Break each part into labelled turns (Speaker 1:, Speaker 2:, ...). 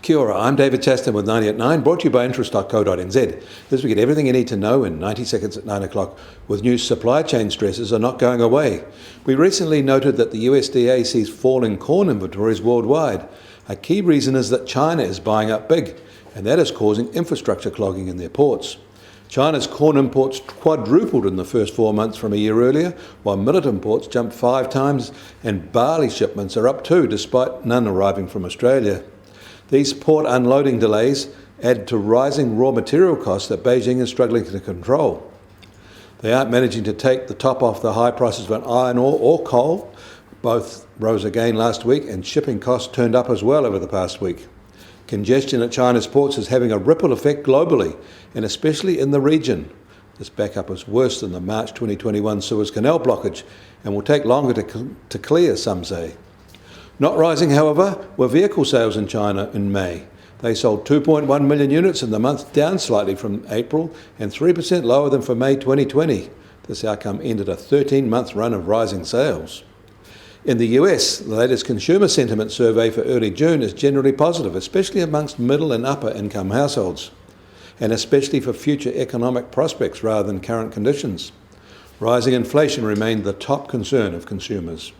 Speaker 1: Kia ora, I'm David Chaston with 90 at 9, brought to you by interest.co.nz. This week, everything you need to know in 90 seconds at 9 o'clock with new supply chain stresses are not going away. We recently noted that the USDA sees falling corn inventories worldwide. A key reason is that China is buying up big, and that is causing infrastructure clogging in their ports. China's corn imports quadrupled in the first 4 months from a year earlier, while millet imports jumped 5 times, and barley shipments are up too, despite none arriving from Australia. These port unloading delays add to rising raw material costs that Beijing is struggling to control. They aren't managing to take the top off the high prices of iron ore or coal. Both rose again last week, and shipping costs turned up as well over the past week. Congestion at China's ports is having a ripple effect globally, and especially in the region. This backup is worse than the March 2021 Suez Canal blockage and will take longer to clear, some say. Not rising, however, were vehicle sales in China in May. They sold 2.1 million units in the month, down slightly from April and 3% lower than for May 2020. This outcome ended a 13-month run of rising sales. In the US, the latest consumer sentiment survey for early June is generally positive, especially amongst middle and upper income households, and especially for future economic prospects rather than current conditions. Rising inflation remained the top concern of consumers.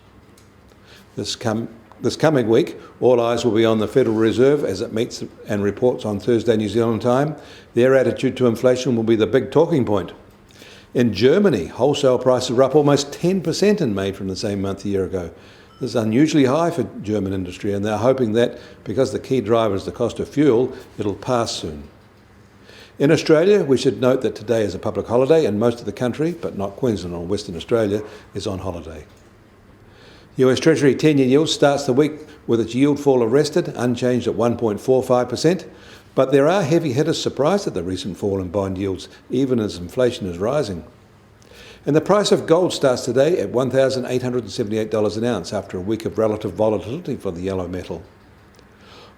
Speaker 1: This coming week, all eyes will be on the Federal Reserve as it meets and reports on Thursday New Zealand time. Their attitude to inflation will be the big talking point. In Germany, wholesale prices were up almost 10% in May from the same month a year ago. This is unusually high for German industry, and they're hoping that, because the key driver is the cost of fuel, it'll pass soon. In Australia, we should note that today is a public holiday and most of the country, but not Queensland or Western Australia, is on holiday. US Treasury 10-year yield starts the week with its yield fall arrested, unchanged at 1.45%, but there are heavy hitters surprised at the recent fall in bond yields, even as inflation is rising. And the price of gold starts today at $1,878 an ounce after a week of relative volatility for the yellow metal.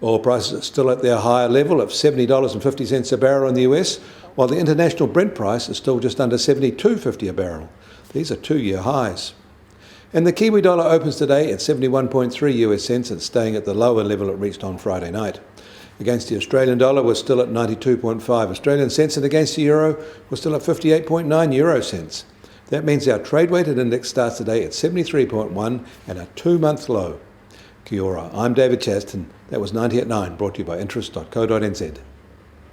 Speaker 1: Oil prices are still at their higher level of $70.50 a barrel in the US, while the international Brent price is still just under $72.50 a barrel. These are 2-year highs. And the Kiwi dollar opens today at 71.3 US cents and staying at the lower level it reached on Friday night. Against the Australian dollar, we're still at 92.5 Australian cents, and against the euro, we're still at 58.9 euro cents. That means our trade-weighted index starts today at 73.1 and a 2-month low. Kia ora, I'm David Chaston. That was 90 at 9, brought to you by interest.co.nz.